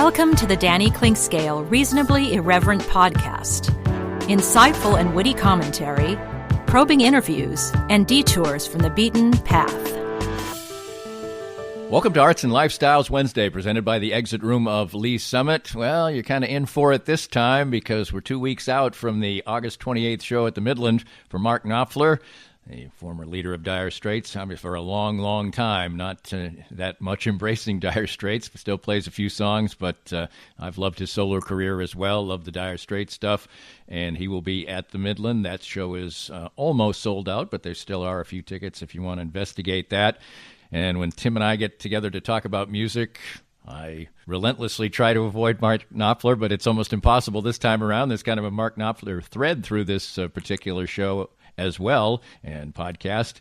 Welcome to the Danny Clinkscale Reasonably Irreverent podcast. Insightful and witty commentary, probing interviews, and detours from the beaten path. Welcome to Arts and Lifestyles Wednesday, presented by the Exit Room of Lee Summit. Well, you're kind of in for it this time because we're 2 weeks out from the August 28th show at the Midland for Mark Knopfler, the former leader of Dire Straits, for a long, long time. Not that much embracing Dire Straits, still plays a few songs, but I've loved his solo career as well, loved the Dire Straits stuff, and he will be at the Midland. That show is almost sold out, but there still are a few tickets if you want to investigate that. And when Tim and I get together to talk about music, I relentlessly try to avoid Mark Knopfler, but it's almost impossible this time around. There's kind of a Mark Knopfler thread through this particular show as well, and podcast.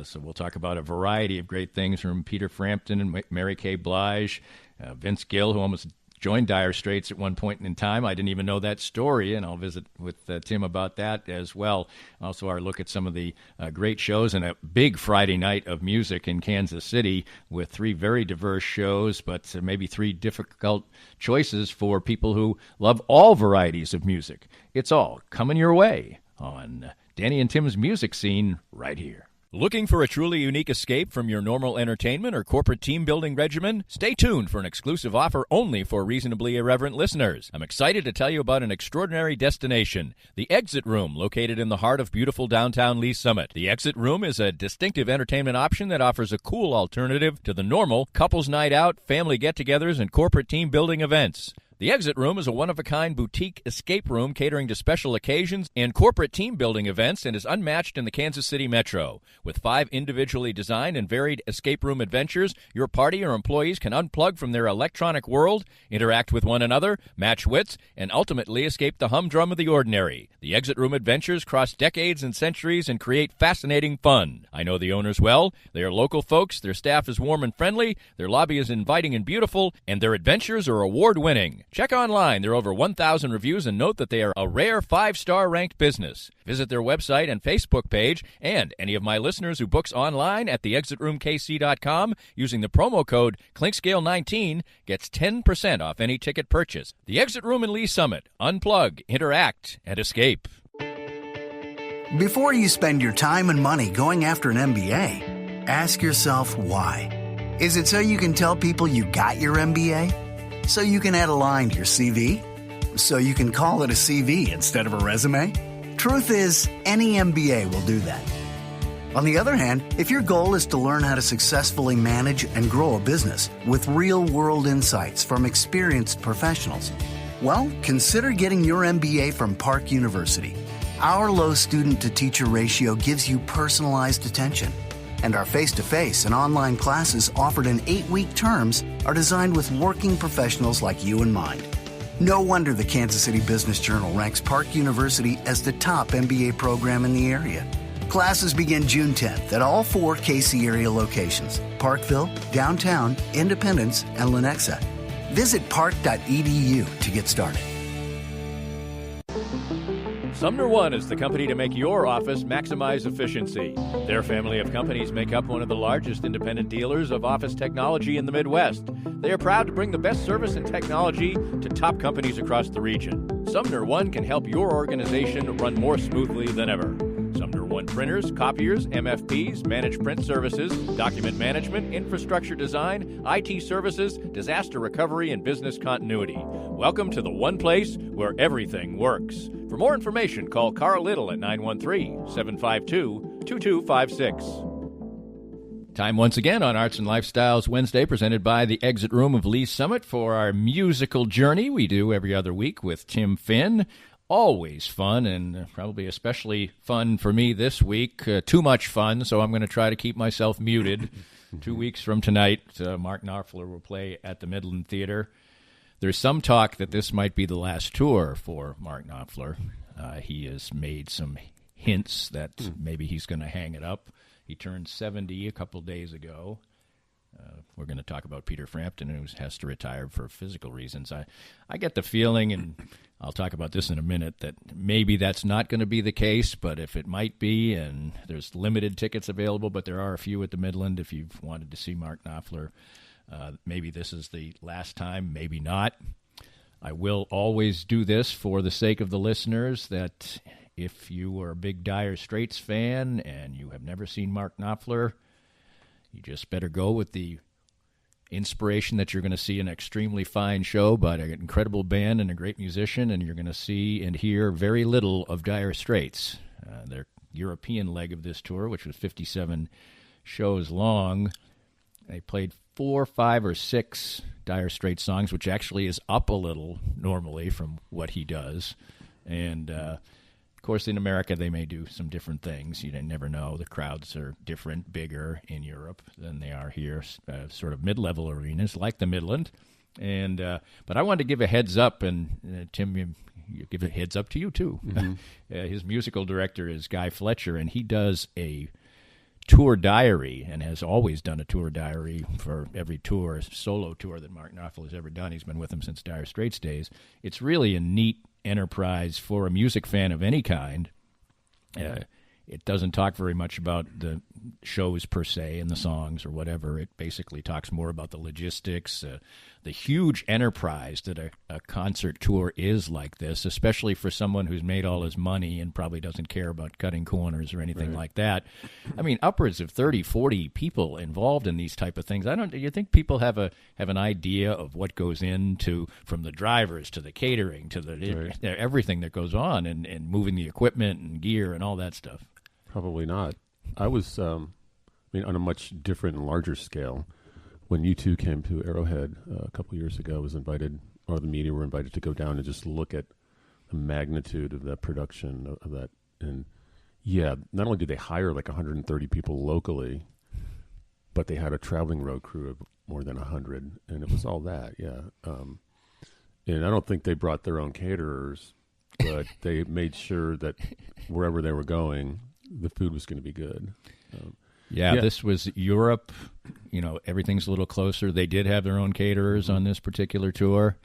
So we'll talk about a variety of great things from Peter Frampton and Mary Kay Blige, Vince Gill, who almost joined Dire Straits at one point in time. I didn't even know that story, and I'll visit with Tim about that as well. Also, our look at some of the great shows and a big Friday night of music in Kansas City with three very diverse shows, but maybe three difficult choices for people who love all varieties of music. It's all coming your way on Danny and Tim's Music Scene right here. Looking for a truly unique escape from your normal entertainment or corporate team-building regimen? Stay tuned for an exclusive offer only for Reasonably Irreverent listeners. I'm excited to tell you about an extraordinary destination, the Exit Room, located in the heart of beautiful downtown Lee Summit. The Exit Room is a distinctive entertainment option that offers a cool alternative to the normal couples night out, family get-togethers, and corporate team-building events. The Exit Room is a one-of-a-kind boutique escape room catering to special occasions and corporate team-building events and is unmatched in the Kansas City metro. With 5 individually designed and varied escape room adventures, your party or employees can unplug from their electronic world, interact with one another, match wits, and ultimately escape the humdrum of the ordinary. The Exit Room adventures cross decades and centuries and create fascinating fun. I know the owners well. They are local folks, their staff is warm and friendly, their lobby is inviting and beautiful, and their adventures are award-winning. Check online. There are over 1,000 reviews, and note that they are a rare 5-star ranked business. Visit their website and Facebook page, and any of my listeners who books online at theexitroomkc.com using the promo code Clinkscale19 gets 10% off any ticket purchase. The Exit Room in Lee Summit. Unplug, interact, and escape. Before you spend your time and money going after an MBA, ask yourself why. Is it so you can tell people you got your MBA? So you can add a line to your CV? So you can call it a CV instead of a resume? Truth is, any MBA will do that. On the other hand, if your goal is to learn how to successfully manage and grow a business with real-world insights from experienced professionals, well, consider getting your MBA from Park University. Our low student-to-teacher ratio gives you personalized attention. And our face-to-face and online classes offered in 8-week terms are designed with working professionals like you in mind. No wonder the Kansas City Business Journal ranks Park University as the top MBA program in the area. Classes begin June 10th at all 4 KC area locations: Parkville, Downtown, Independence, and Lenexa. Visit park.edu to get started. Sumner One is the company to make your office maximize efficiency. Their family of companies make up one of the largest independent dealers of office technology in the Midwest. They are proud to bring the best service and technology to top companies across the region. Sumner One can help your organization run more smoothly than ever. Sumner One printers, copiers, MFPs, managed print services, document management, infrastructure design, IT services, disaster recovery, and business continuity. Welcome to the one place where everything works. For more information, call Carl Little at 913-752-2256. Time once again on Arts and Lifestyles Wednesday, presented by the Exit Room of Lee Summit for our musical journey we do every other week with Tim Finn. Always fun, and probably especially fun for me this week. Too much fun, so I'm going to try to keep myself muted. 2 weeks from tonight, Mark Knopfler will play at the Midland Theater. There's some talk that this might be the last tour for Mark Knopfler. He has made some hints that maybe he's going to hang it up. He turned 70 a couple days ago. We're going to talk about Peter Frampton, who has to retire for physical reasons. I get the feeling, and I'll talk about this in a minute, that maybe that's not going to be the case, but if it might be, and there's limited tickets available, but there are a few at the Midland if you've wanted to see Mark Knopfler Maybe this is the last time, maybe not. I will always do this for the sake of the listeners, that if you are a big Dire Straits fan and you have never seen Mark Knopfler, you just better go with the inspiration that you're going to see an extremely fine show by an incredible band and a great musician, and you're going to see and hear very little of Dire Straits. Their European leg of this tour, which was 57 shows long, they played 4, 5, or 6 Dire Straits songs, which actually is up a little normally from what he does. And, of course, in America, they may do some different things. You never know. The crowds are different, bigger in Europe than they are here, sort of mid-level arenas like the Midland. And but I wanted to give a heads up, and Tim, you give a heads up to you, too. Mm-hmm. His musical director is Guy Fletcher, and he does a tour diary and has always done a tour diary for every tour, solo tour that Mark Knopfler has ever done. He's been with him since Dire Straits days. It's really a neat enterprise for a music fan of any kind. It doesn't talk very much about the shows per se and the songs or whatever. It basically talks more about the logistics, the huge enterprise that a concert tour is like this, especially for someone who's made all his money and probably doesn't care about cutting corners or anything like that. I mean, upwards of 30, 40 people involved in these type of things. Do you think people have an idea of what goes into, from the drivers to the catering to the everything that goes on and moving the equipment and gear and all that stuff? Probably not. I was, on a much different and larger scale, when U2 came to Arrowhead a couple years ago, was invited, or the media were invited to go down and just look at the magnitude of that production of that. And yeah, not only did they hire like 130 people locally, but they had a traveling road crew of more than 100, and it was all that, yeah. And I don't think they brought their own caterers, but they made sure that wherever they were going, the food was going to be good. This was Europe. Everything's a little closer. They did have their own caterers on this particular tour.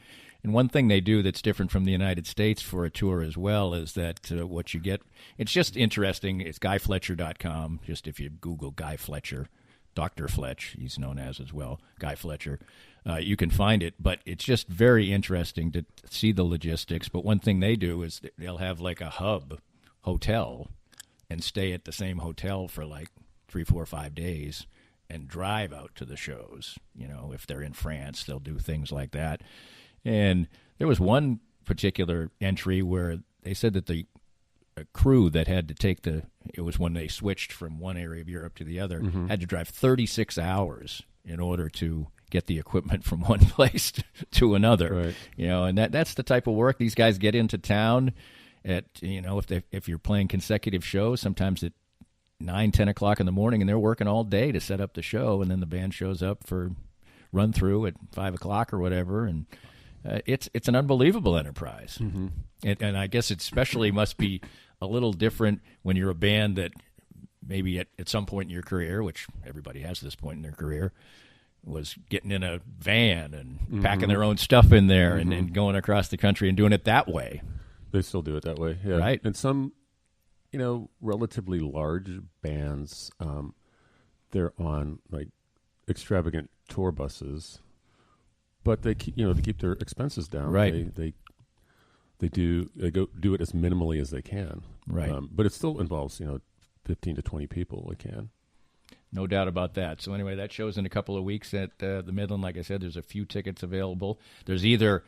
And one thing they do that's different from the United States for a tour as well is that what you get, it's just interesting. It's GuyFletcher.com. Just if you Google Guy Fletcher, Dr. Fletch, he's known as well, Guy Fletcher, you can find it. But it's just very interesting to see the logistics. But one thing they do is they'll have like a hub hotel and stay at the same hotel for like 3, 4, 5 days and drive out to the shows. If they're in France, they'll do things like that. And there was one particular entry where they said that the crew that had to take it was when they switched from one area of Europe to the other, had to drive 36 hours in order to get the equipment from one place to another. Right. And that's the type of work these guys get into town. If you're playing consecutive shows, sometimes at 9, 10 o'clock in the morning, and they're working all day to set up the show, and then the band shows up for run through at 5 o'clock or whatever, and it's an unbelievable enterprise. Mm-hmm. And I guess it especially must be a little different when you're a band that maybe at some point in your career, which everybody has this point in their career, was getting in a van and packing their own stuff in there and going across the country and doing it that way. They still do it that way, yeah. Right. And some, relatively large bands, they're on like extravagant tour buses, but they keep their expenses down. Right. They do it as minimally as they can. Right. But it still involves 15 to 20 people. It can. No doubt about that. So anyway, that show's in a couple of weeks at the Midland. Like I said, there's a few tickets available. There's either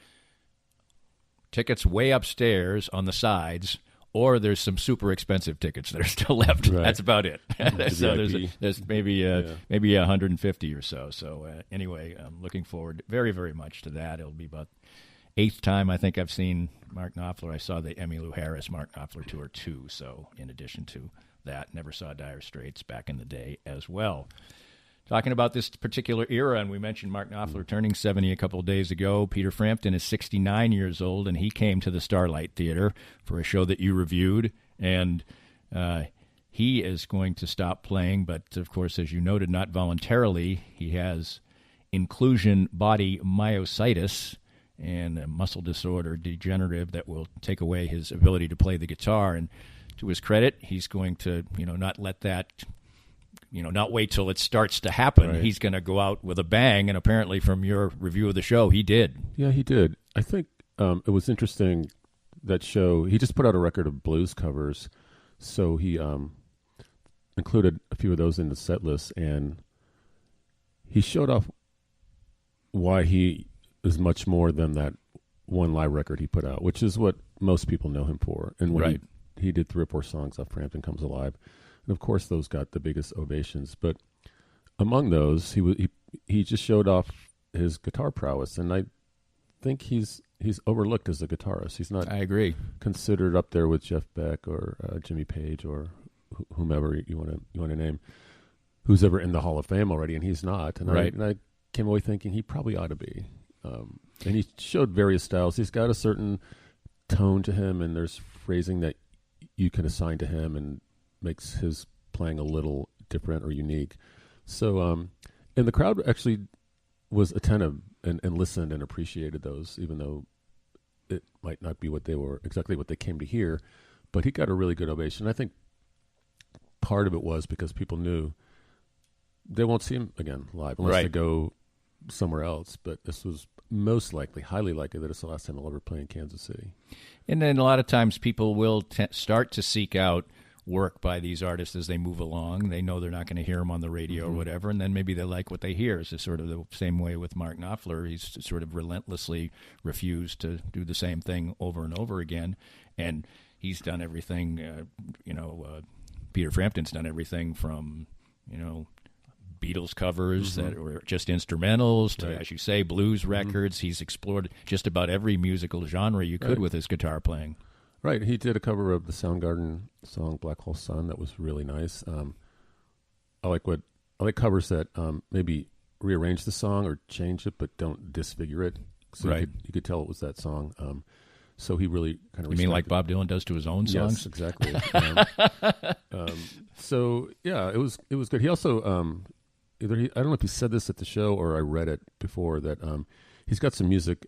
tickets way upstairs on the sides, or there's some super expensive tickets that are still left. Right. That's about it. So there's maybe 150 or so. So anyway, I'm looking forward very, very much to that. It'll be about 8th time I think I've seen Mark Knopfler. I saw the Emmylou Harris Mark Knopfler tour too. So in addition to that, never saw Dire Straits back in the day as well. Talking about this particular era, and we mentioned Mark Knopfler turning 70 a couple of days ago. Peter Frampton is 69 years old, and he came to the Starlight Theater for a show that you reviewed, and he is going to stop playing, but of course, as you noted, not voluntarily. He has inclusion body myositis and a muscle disorder, degenerative, that will take away his ability to play the guitar. And to his credit, he's going to not let that not wait till it starts to happen. Right. He's going to go out with a bang, and apparently from your review of the show, he did. Yeah, he did. I think it was interesting, that show. He just put out a record of blues covers, so he included a few of those in the set list, and he showed off why he is much more than that one live record he put out, which is what most people know him for. And when he did 3 or 4 songs off Frampton Comes Alive, and of course those got the biggest ovations. But among those, he just showed off his guitar prowess, and I think he's overlooked as a guitarist. He's not. I agree. Considered up there with Jeff Beck or Jimmy Page or whomever you want to name, who's ever in the Hall of Fame already, and he's not. And I came away thinking he probably ought to be. And he showed various styles. He's got a certain tone to him, and there's phrasing that you can assign to him and makes his playing a little different or unique. So, and the crowd actually was attentive and listened and appreciated those, even though it might not be exactly what they came to hear. But he got a really good ovation. I think part of it was because people knew they won't see him again live unless they go somewhere else. But this was most likely, highly likely, that it's the last time he'll ever play in Kansas City. And then a lot of times people will start to seek out work by these artists as they move along. They know they're not going to hear them on the radio or whatever, and then maybe they like what they hear. It's sort of the same way with Mark Knopfler. He's sort of relentlessly refused to do the same thing over and over again, and he's done everything, Peter Frampton's done everything from, Beatles covers that were just instrumentals to, as you say, blues records. He's explored just about every musical genre you could with his guitar playing. Right. He did a cover of the Soundgarden song Black Hole Sun that was really nice. I like covers that maybe rearrange the song or change it but don't disfigure it. So you could tell it was that song. So he really kind of. You mean like Bob Dylan does to his own songs? Yes, exactly. So yeah, it was good. He also I don't know if he said this at the show or I read it before, that he's got some music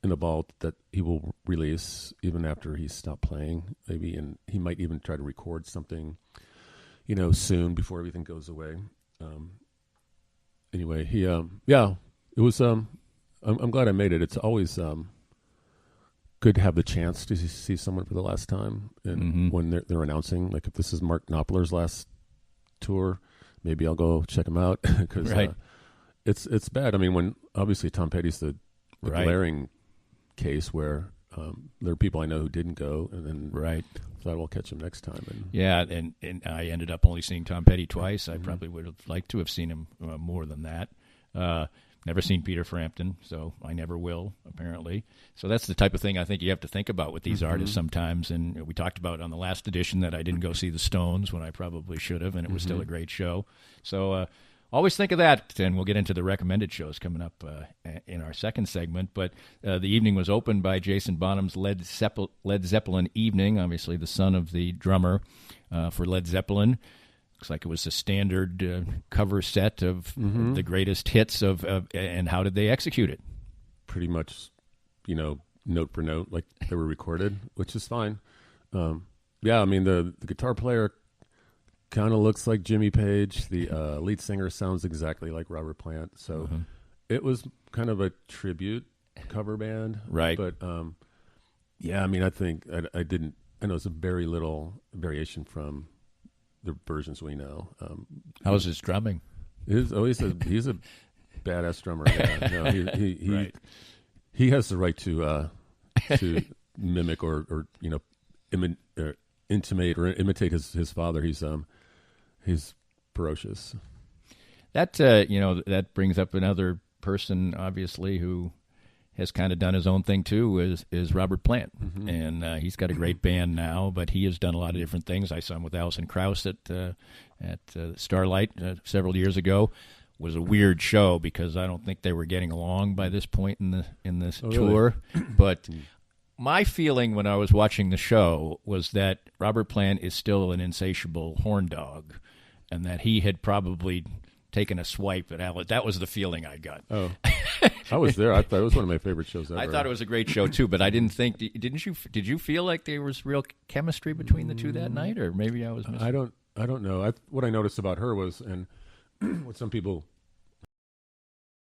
in the vault that he will release even after he's stopped playing, maybe, and he might even try to record something, soon before everything goes away. Anyway, it was. I'm glad I made it. It's always good to have the chance to see someone for the last time, and when they're announcing, like if this is Mark Knopfler's last tour, maybe I'll go check him out because it's bad. I mean, when obviously Tom Petty's the glaring case where there are people I know who didn't go, and then thought we'll catch him next time. And and I ended up only seeing Tom Petty twice. I probably would have liked to have seen him more than that. Never seen Peter Frampton, so I never will, apparently. So that's the type of thing I think you have to think about with these artists sometimes. And we talked about on the last edition that I didn't go see the Stones when I probably should have, and it was still a great show. So always think of that, and we'll get into the recommended shows coming up in our second segment. But the evening was opened by Jason Bonham's Led Zeppelin Evening, obviously the son of the drummer for Led Zeppelin. Looks like it was a standard cover set of the greatest hits and how did they execute it? Pretty much, note for note, like they were recorded, which is fine. I mean, the guitar player kind of looks like Jimmy Page. The lead singer sounds exactly like Robert Plant. So it was kind of a tribute cover band. Right. But, I mean, I think I know it's a very little variation from the versions we know. How was his drumming? He's a badass drummer. Yeah. No, he has the right to mimic or intimate or imitate his father. He's ferocious. That that brings up another person, obviously, who has kind of done his own thing too, is Robert Plant. And he's got a great band now, but he has done a lot of different things. I saw him with Alison Krauss at Starlight several years ago. It was a weird show because I don't think they were getting along by this point in this tour. Really? But my feeling when I was watching the show was that Robert Plant is still an insatiable horn dog, and that he had probably taken a swipe at Alan. That was the feeling I got. Oh, I was there. I thought it was one of my favorite shows ever. I thought it was a great show too, but I didn't think. Did you feel like there was real chemistry between the two that night, or maybe I was missing? I don't know. What I noticed about her was, and what some people